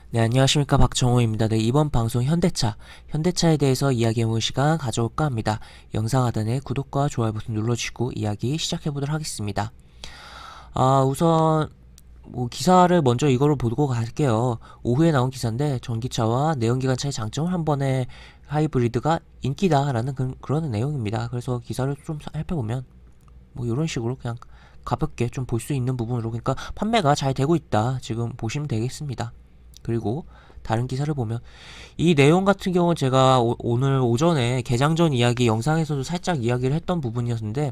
네, 안녕하십니까. 박정호입니다. 네, 이번 방송 현대차에 대해서 이야기해보는 시간 가져올까 합니다. 영상 하단에 구독과 좋아요 버튼 눌러주시고 이야기 시작해보도록 하겠습니다. 우선 기사를 먼저 이거를 보고 갈게요. 오후에 나온 기사인데 전기차와 내연기관차의 장점을 한 번에 하이브리드가 인기다라는 그런 내용입니다. 그래서 기사를 좀 살펴보면 이런 식으로 그냥 가볍게 좀 볼 수 있는 부분으로, 그러니까 판매가 잘 되고 있다 지금 보시면 되겠습니다. 그리고 다른 기사를 보면 이 내용 같은 경우는 제가 오늘 오전에 개장 전 이야기 영상에서도 살짝 이야기를 했던 부분이었는데,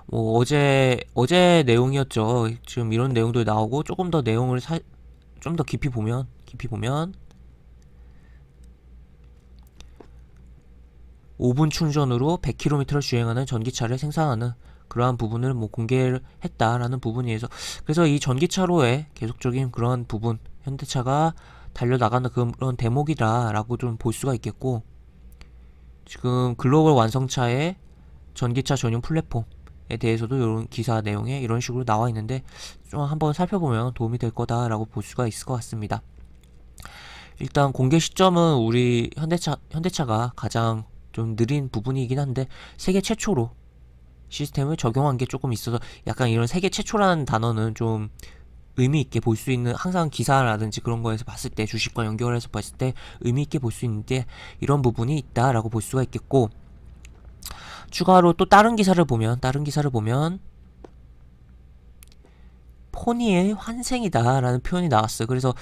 어제 내용이었죠. 지금 이런 내용도 나오고 조금 더 내용을 좀 더 깊이 보면 5분 충전으로 100km를 주행하는 전기차를 생산하는 그러한 부분을 공개를 했다라는 부분이어서, 그래서 이 전기차로의 계속적인 그런 부분, 현대차가 달려나가는 그런 대목이다라고 좀 볼 수가 있겠고, 지금 글로벌 완성차의 전기차 전용 플랫폼에 대해서도 이런 기사 내용에 이런 식으로 나와 있는데, 좀 한번 살펴보면 도움이 될 거다라고 볼 수가 있을 것 같습니다. 일단 공개 시점은 우리 현대차가 가장 좀 느린 부분이긴 한데, 세계 최초로 시스템을 적용한 게 조금 있어서 약간 이런 세계 최초라는 단어는 좀 의미 있게 볼 수 있는, 항상 기사라든지 그런 거에서 봤을 때, 주식과 연결해서 봤을 때 의미 있게 볼 수 있는데 이런 부분이 있다라고 볼 수가 있겠고, 추가로 또 다른 기사를 보면 포니의 환생이다라는 표현이 나왔어요. 그래서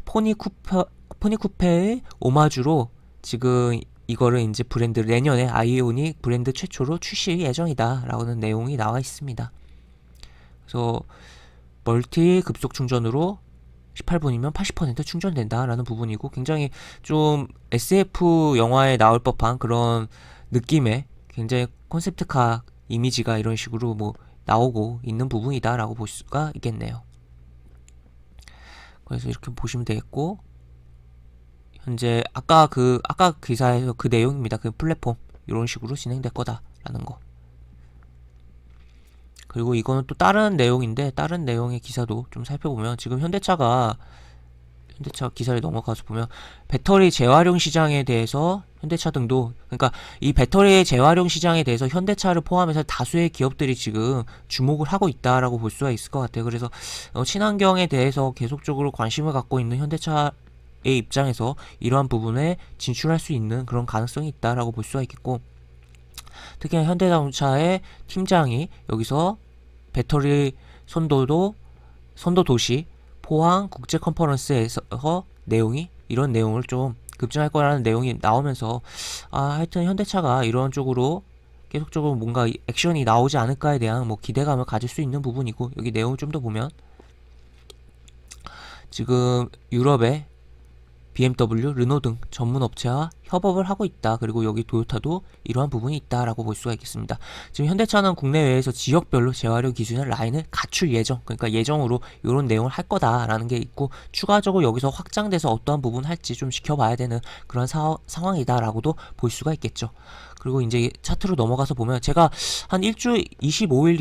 포니 쿠페의 오마주로 지금 이거를 이제 브랜드, 내년에 아이오닉 브랜드 최초로 출시 예정이다 라는 내용이 나와 있습니다. 그래서 멀티 급속 충전으로 18분이면 80% 충전된다 라는 부분이고, 굉장히 좀 SF 영화에 나올 법한 그런 느낌의 굉장히 콘셉트카 이미지가 이런 식으로 나오고 있는 부분이다 라고 볼 수가 있겠네요. 그래서 이렇게 보시면 되겠고, 현재 아까 기사에서 그 내용입니다. 그 플랫폼 이런 식으로 진행될 거다라는 거. 그리고 이거는 또 다른 내용인데, 다른 내용의 기사도 좀 살펴보면, 지금 현대차 기사를 넘어가서 보면 배터리 재활용 시장에 대해서 현대차 등도, 그러니까 이 배터리 재활용 시장에 대해서 현대차를 포함해서 다수의 기업들이 지금 주목을 하고 있다라고 볼 수가 있을 것 같아요. 그래서 친환경에 대해서 계속적으로 관심을 갖고 있는 현대차 의 입장에서 이러한 부분에 진출할 수 있는 그런 가능성이 있다라고 볼 수가 있겠고, 특히 현대자동차의 팀장이 여기서 배터리 선도 도시 포항 국제 컨퍼런스에서 이런 내용을 좀 급증할 거라는 내용이 나오면서, 하여튼 현대차가 이런 쪽으로 계속적으로 뭔가 액션이 나오지 않을까에 대한 기대감을 가질 수 있는 부분이고, 여기 내용을 좀 더 보면 지금 유럽의 BMW, 르노 등 전문 업체와 협업을 하고 있다. 그리고 여기 도요타도 이러한 부분이 있다라고 볼 수가 있겠습니다. 지금 현대차는 국내외에서 지역별로 재활용 기준의 라인을 갖출 예정, 그러니까 예정으로 이런 내용을 할 거다라는 게 있고, 추가적으로 여기서 확장돼서 어떠한 부분 할지 좀 지켜봐야 되는 그런 상황이다라고도 볼 수가 있겠죠. 그리고 이제 차트로 넘어가서 보면, 제가 한 일주 25일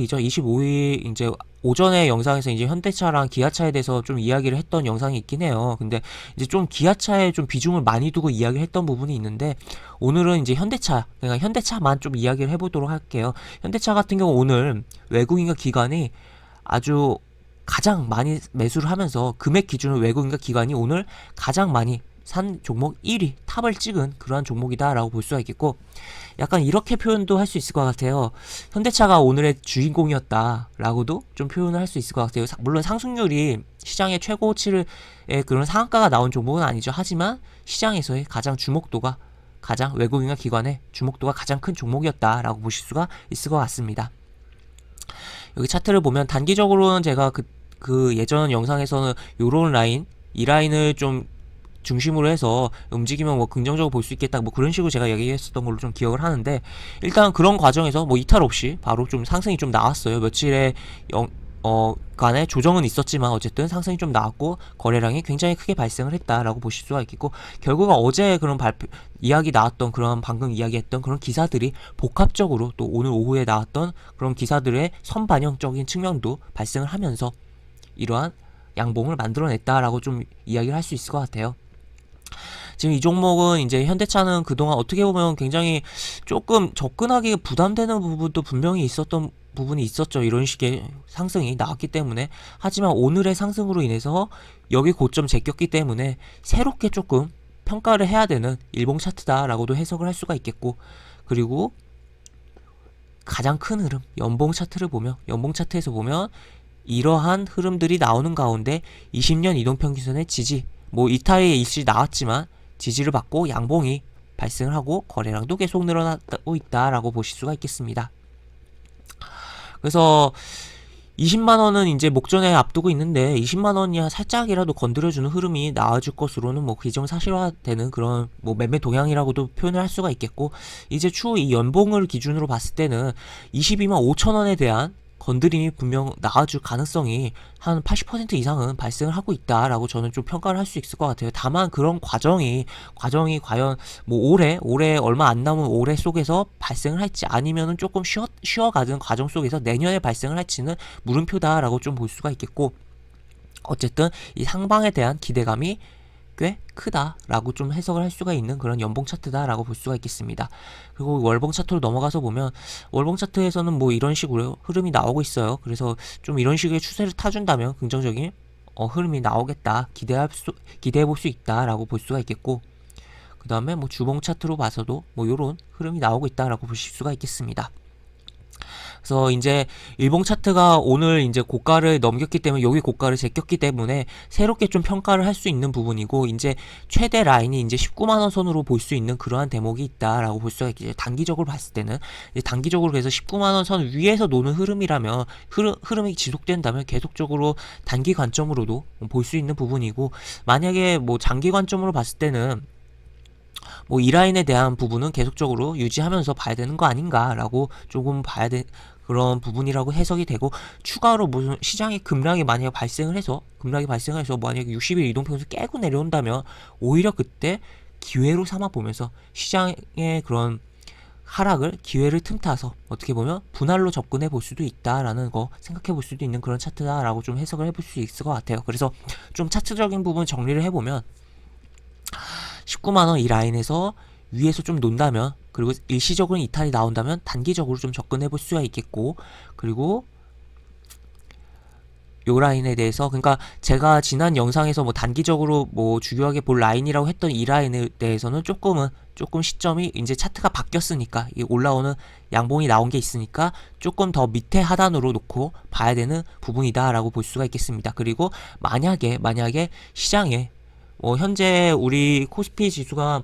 이제 오전에 영상에서 이제 현대차랑 기아차에 대해서 좀 이야기를 했던 영상이 있긴 해요. 근데 이제 좀 기아차에 좀 비중을 많이 두고 이야기를 했던 부분이 있는데, 오늘은 이제 그러니까 현대차만 좀 이야기를 해보도록 할게요. 현대차 같은 경우 오늘 외국인과 기관이 아주 가장 많이 매수를 하면서, 금액 기준으로 외국인과 기관이 오늘 가장 많이 산 종목 1위 탑을 찍은 그러한 종목이다라고 볼 수가 있겠고, 약간 이렇게 표현도 할 수 있을 것 같아요. 현대차가 오늘의 주인공이었다라고도 좀 표현을 할 수 있을 것 같아요. 물론 상승률이 시장의 최고치의 그런 상한가가 나온 종목은 아니죠. 하지만 시장에서의 외국인과 기관의 주목도가 가장 큰 종목이었다라고 보실 수가 있을 것 같습니다. 여기 차트를 보면 단기적으로는 제가 그 예전 영상에서는 요런 라인, 이 라인을 좀 중심으로 해서 움직이면 긍정적으로 볼 수 있겠다, 그런 식으로 제가 얘기했었던 걸로 좀 기억을 하는데, 일단 그런 과정에서 이탈 없이 바로 좀 상승이 좀 나왔어요. 며칠에 간에 조정은 있었지만 어쨌든 상승이 좀 나왔고, 거래량이 굉장히 크게 발생을 했다라고 보실 수가 있겠고, 결국은 어제 그런 방금 이야기했던 그런 기사들이 복합적으로 또 오늘 오후에 나왔던 그런 기사들의 선반영적인 측면도 발생을 하면서, 이러한 양봉을 만들어냈다라고 좀 이야기를 할 수 있을 것 같아요. 지금 이 종목은 이제 현대차는 그동안 어떻게 보면 굉장히 조금 접근하기 부담되는 부분도 분명히 있었던 부분이 있었죠. 이런 식의 상승이 나왔기 때문에. 하지만 오늘의 상승으로 인해서 여기 고점 제꼈기 때문에 새롭게 조금 평가를 해야 되는 일봉 차트다라고도 해석을 할 수가 있겠고, 그리고 가장 큰 흐름 연봉 차트를 보면, 연봉 차트에서 보면 이러한 흐름들이 나오는 가운데 20년 이동평균선의 지지, 뭐 이탈의 일시 나왔지만 지지를 받고 양봉이 발생을 하고 거래량도 계속 늘어나고 있다라고 보실 수가 있겠습니다. 그래서 20만원은 이제 목전에 앞두고 있는데 20만원이 살짝이라도 건드려주는 흐름이 나와줄 것으로는 뭐 기정사실화되는 그런 뭐 매매 동향이라고도 표현을 할 수가 있겠고, 이제 추후 이 연봉을 기준으로 봤을 때는 22만 5천원에 대한 건드림이 분명 나와줄 가능성이 한 80% 이상은 발생을 하고 있다라고 저는 좀 평가를 할 수 있을 것 같아요. 다만 그런 과정이 과연 뭐 올해 얼마 안 남은 올해 속에서 발생을 할지, 아니면은 조금 쉬어가는 과정 속에서 내년에 발생을 할지는 물음표다라고 좀 볼 수가 있겠고, 어쨌든 이 상방에 대한 기대감이 꽤 크다라고 좀 해석을 할 수가 있는 그런 연봉 차트다라고 볼 수가 있겠습니다. 그리고 월봉 차트로 넘어가서 보면 월봉 차트에서는 뭐 이런 식으로 흐름이 나오고 있어요. 그래서 좀 이런 식의 추세를 타준다면 긍정적인 흐름이 나오겠다, 기대해볼 수 있다라고 볼 수가 있겠고, 그 다음에 뭐 주봉 차트로 봐서도 뭐 요런 흐름이 나오고 있다라고 보실 수가 있겠습니다. 그래서 이제 일봉 차트가 오늘 이제 고가를 넘겼기 때문에, 여기 고가를 제꼈기 때문에 새롭게 좀 평가를 할 수 있는 부분이고, 이제 최대 라인이 이제 19만원 선으로 볼 수 있는 그러한 대목이 있다라고 볼 수가 있겠죠. 단기적으로 봤을 때는 이제 단기적으로 그래서 19만원 선 위에서 노는 흐름이라면, 흐름이 지속된다면 계속적으로 단기 관점으로도 볼 수 있는 부분이고, 만약에 뭐 장기 관점으로 봤을 때는 뭐 이 라인에 대한 부분은 계속적으로 유지하면서 봐야 되는 거 아닌가라고 조금 봐야 돼, 그런 부분이라고 해석이 되고, 추가로 무슨 시장에 급락이 만약에 발생을 해서 만약에 60일 이동평균 깨고 내려온다면 오히려 그때 기회로 삼아 보면서 시장의 그런 하락을 기회를 틈타서 어떻게 보면 분할로 접근해 볼 수도 있다라는 거 생각해 볼 수도 있는 그런 차트다라고 좀 해석을 해볼 수 있을 것 같아요. 그래서 좀 차트적인 부분 정리를 해보면 19만원 이 라인에서 위에서 좀 논다면, 그리고 일시적으로 이탈이 나온다면 단기적으로 좀 접근해 볼 수가 있겠고, 그리고 요 라인에 대해서, 그러니까 제가 지난 영상에서 뭐 단기적으로 뭐 중요하게 볼 라인이라고 했던 이 라인에 대해서는 조금 시점이 이제 차트가 바뀌었으니까, 이 올라오는 양봉이 나온 게 있으니까 조금 더 밑에 하단으로 놓고 봐야 되는 부분이다라고 볼 수가 있겠습니다. 그리고 만약에 시장에 현재 우리 코스피 지수가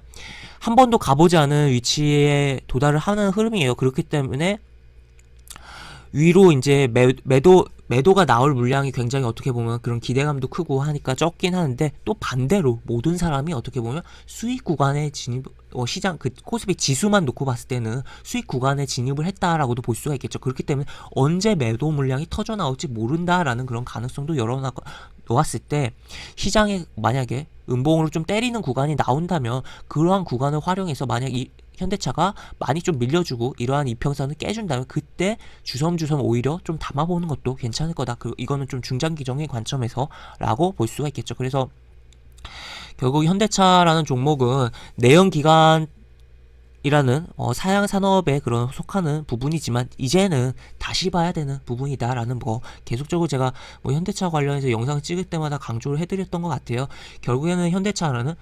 한 번도 가보지 않은 위치에 도달을 하는 흐름이에요. 그렇기 때문에 위로 이제 매도가 나올 물량이 굉장히 어떻게 보면 그런 기대감도 크고 하니까 적긴 하는데, 또 반대로 모든 사람이 어떻게 보면 수익 구간에 시장 그 코스피 지수만 놓고 봤을 때는 수익 구간에 진입을 했다라고도 볼 수가 있겠죠. 그렇기 때문에 언제 매도 물량이 터져 나올지 모른다라는 그런 가능성도 열어놓았을 때, 시장에 만약에 음봉으로 좀 때리는 구간이 나온다면 그러한 구간을 활용해서 만약 이 현대차가 많이 좀 밀려주고 이러한 이평선을 깨준다면 그때 주섬주섬 오히려 좀 담아보는 것도 괜찮을 거다. 이거는 좀 중장기적인 관점에서 라고 볼 수가 있겠죠. 그래서 결국 현대차라는 종목은 내연기관 이라는 사양 산업에 그런 속하는 부분이지만 이제는 다시 봐야 되는 부분이다라는 거 계속적으로 제가 뭐 현대차 관련해서 영상 찍을 때마다 강조를 해드렸던 것 같아요. 결국에는 현대차라는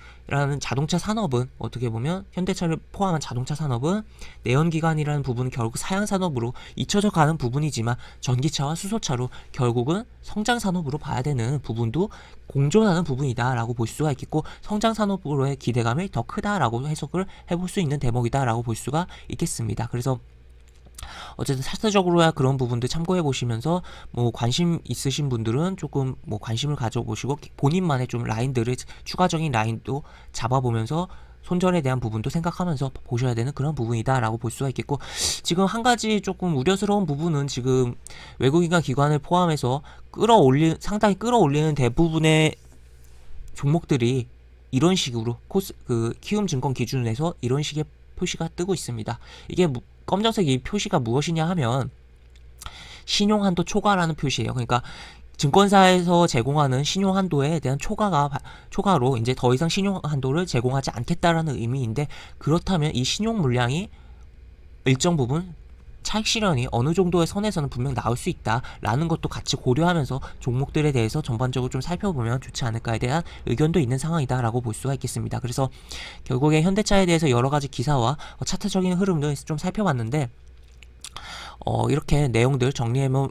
자동차 산업은 어떻게 보면 현대차를 포함한 자동차 산업은 내연기관이라는 부분은 결국 사양 산업으로 잊혀져 가는 부분이지만, 전기차와 수소차로 결국은 성장 산업으로 봐야 되는 부분도 공존하는 부분이다라고 볼 수가 있겠고, 성장 산업으로의 기대감이 더 크다라고 해석을 해볼 수 있는 대목이다라고 볼 수가 있겠습니다. 그래서 어쨌든 차트적으로야 그런 부분들 참고해 보시면서 뭐 관심 있으신 분들은 조금 뭐 관심을 가져보시고 본인만의 좀 라인들을, 추가적인 라인도 잡아보면서 손절에 대한 부분도 생각하면서 보셔야 되는 그런 부분이다라고 볼 수가 있겠고, 지금 한 가지 조금 우려스러운 부분은 지금 외국인과 기관을 포함해서 상당히 끌어올리는 대부분의 종목들이 이런 식으로 키움증권 기준에서 이런 식의 표시가 뜨고 있습니다. 이게 검정색 이 표시가 무엇이냐 하면 신용한도 초과라는 표시예요. 그러니까 증권사에서 제공하는 신용 한도에 대한 초과로 이제 더 이상 신용 한도를 제공하지 않겠다라는 의미인데, 그렇다면 이 신용 물량이 일정 부분 차익 실현이 어느 정도의 선에서는 분명 나올 수 있다라는 것도 같이 고려하면서 종목들에 대해서 전반적으로 좀 살펴보면 좋지 않을까에 대한 의견도 있는 상황이다라고 볼 수가 있겠습니다. 그래서 결국에 현대차에 대해서 여러 가지 기사와 차트적인 흐름을 좀 살펴봤는데, 이렇게 내용들 정리하면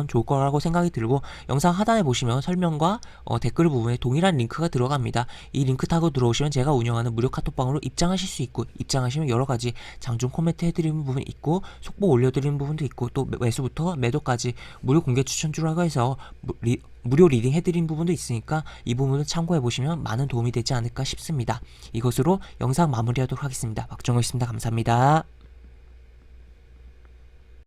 좋을 거라고 생각이 들고, 영상 하단에 보시면 설명과 댓글 부분에 동일한 링크가 들어갑니다. 이 링크 타고 들어오시면 제가 운영하는 무료 카톡방으로 입장하실 수 있고, 입장하시면 여러 가지 장중 코멘트 해드리는 부분이 있고, 속보 올려드리는 부분도 있고, 또 매수부터 매도까지 무료 공개 추천주라고 해서 무료 리딩 해드리는 부분도 있으니까 이 부분을 참고해 보시면 많은 도움이 되지 않을까 싶습니다. 이것으로 영상 마무리하도록 하겠습니다. 박정호였습니다. 감사합니다.